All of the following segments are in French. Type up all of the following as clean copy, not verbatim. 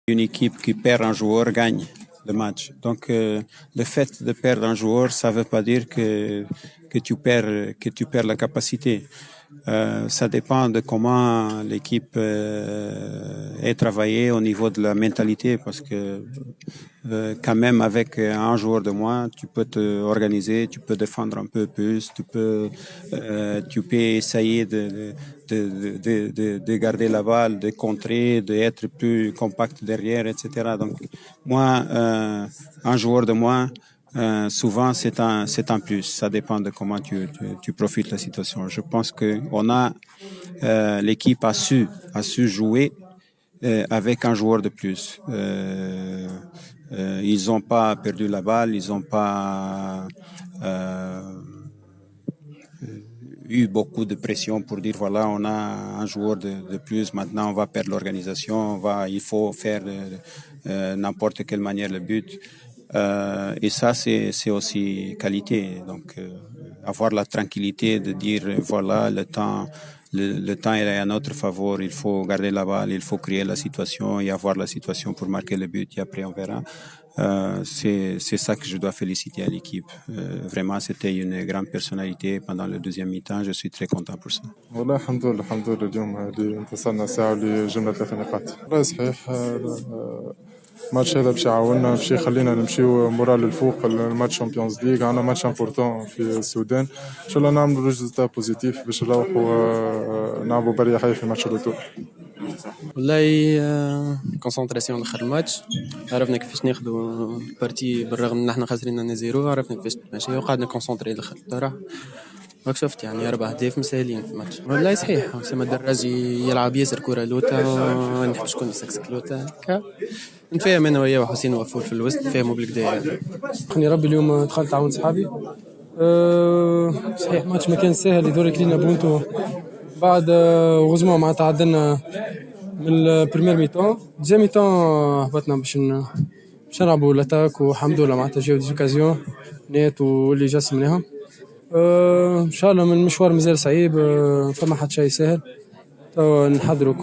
Une équipe qui perd un joueur gagne le match. Donc, le fait de perdre un joueur, ça ne veut pas dire que tu perds la capacité. Ça dépend de comment l'équipe est travaillée au niveau de la mentalité, parce que quand même avec un joueur de moins, tu peux te organiser, tu peux défendre un peu plus, tu peux essayer de garder la balle, de contrer, d'être plus compact derrière, etc. Donc moi, un joueur de moins, souvent c'est un plus. Ça dépend de comment tu profites de la situation. Je pense que l'équipe a su jouer avec un joueur de plus. Ils n'ont pas perdu la balle, ils n'ont pas eu beaucoup de pression pour dire voilà, on a un joueur de plus, maintenant on va perdre l'organisation, il faut faire n'importe quelle manière le but. Et ça, c'est aussi qualité. Donc, avoir la tranquillité de dire voilà, le temps est à notre faveur, il faut garder la balle, il faut créer la situation et avoir la situation pour marquer le but et après on verra. C'est ça que je dois féliciter à l'équipe. Vraiment, c'était une grande personnalité pendant le deuxième mi-temps. Je suis très content pour ça. والله الحمد لله اليوم اللي انتصرنا ساعة لجملة 3 نقاط. والله صحيح الماتش هذا باش يعاوننا باش يخلينا نمشيو مورال للفوق الماتش شامبيونز ليغ عندنا ماتش امبورتون في السودان ان شاء الله نعملوا ريزلتا بوزيتيف باش نروحوا نلعبوا بريحية في ماتش الريتور. والله كونسونطراسيون لاخر الماتش، عرفنا كيفاش ناخذوا البارتي بالرغم ان احنا خاسرين 0، عرفنا كيفاش نمشي وقعدنا كونسونطري لاخر الطرح. راك شفت يعني 4 أهداف مسهلين في الماتش. والله صحيح اسامه الدراجي يلعب ياسر كره لوتا، نحب شكون يسكسك لوتا هكا. نتفاهم انا وياه وحسين وفور في الوسط، نتفاهموا بالكدا. خلني ربي اليوم دخلت عاون صحابي. صحيح ماتش ما كان سهل، يدور كلينا بونتو بعد غزمه مع تعادلنا من البريمير ميتون. ديزيام ميتون هبطنا باش نلعبوا لاتاك، والحمد لله معناتها جاو ديزوكازيون نيت واللي جسمناهم. ان شاء الله من المشوار مازال صعيب، فما حد شيء سهل. نحضروا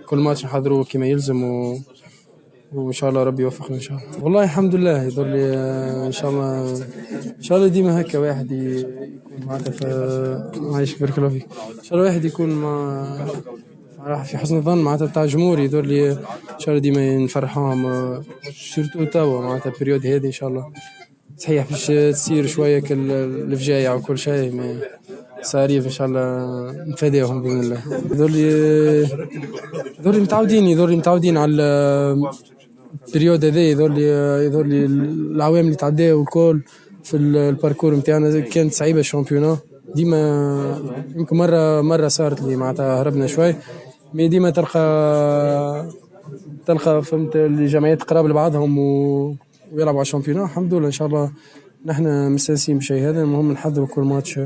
كل ماتش نحضروا كما يلزم وان شاء الله ربي يوفقنا ان شاء الله. والله الحمد لله يظل لي ان شاء الله ديما هكا واحد يكون معناتها عايش بارك الله فيك. ان شاء الله واحد يكون راح في حسن الظن معناتها بتاع الجمهور، يدور لي ان شاء الله ديما نفرحهم سورتو توا معناتها البريود هذه ان شاء الله. صحيح باش تصير شويه الفجايع وكل شيء، ما صاريف ان شاء الله نتفاداهم باذن الله. يدور لي متعودين على البريود هذا، يدور لي العوام اللي تعداو الكل في الباركور نتاعنا كانت صعيبه. الشامبيونا ديما يمكن مره صارت لي معناتها هربنا شوي، مي ديما تلقى فهمت الجمعيات قراب لبعضهم ويلعبوا على الشامبيونا. الحمد لله ان شاء الله نحن مستانسين بشيء هذا. المهم نحضروا كل ماتش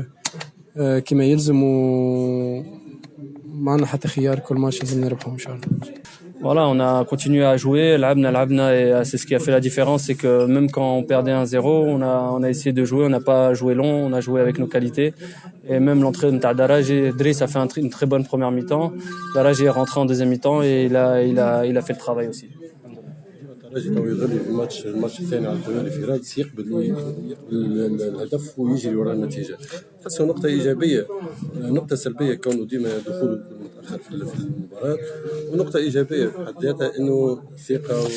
كما يلزم، وما عندنا حتى خيار، كل ماتش لازم نربحه ان شاء الله. Voilà, on a continué à jouer, l'Abna, et c'est ce qui a fait la différence, c'est que même quand on perdait 1-0, on a essayé de jouer, on n'a pas joué long, on a joué avec nos qualités. Et même l'entrée de Daraj et Driss a fait une très bonne première mi-temps. Daraj est rentré en deuxième mi-temps et il a fait le travail aussi. الترجي تو يظل في الماتش الثاني على التوالي في رادس يقبل الهدف ويجري وراء النتيجه. حسوا نقطه ايجابيه، نقطه سلبيه كونه ديما دخوله متاخر في المباراه، ونقطه ايجابيه بحد ذاتها انه ثقه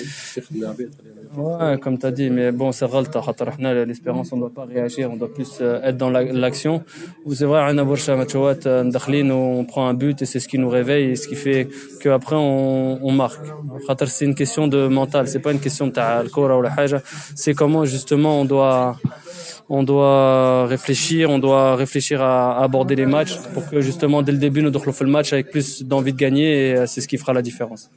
اللاعبين. Ouais, comme tu as dit, mais bon, c'est غلطة خاطر احنا l'espérance on doit pas réagir, on doit plus être dans l'action. Ou c'est vrai, عندنا برشا ماتشات داخلين on prend un but et c'est ce qui nous réveille et ce qui fait que après on marque. خاطر c'est une question de mental, c'est pas une question تاع الكرة ولا حاجة, c'est comment justement on doit réfléchir à aborder les matchs pour que justement dès le début nous ندخلوا في le match avec plus d'envie de gagner, et c'est ce qui fera la différence.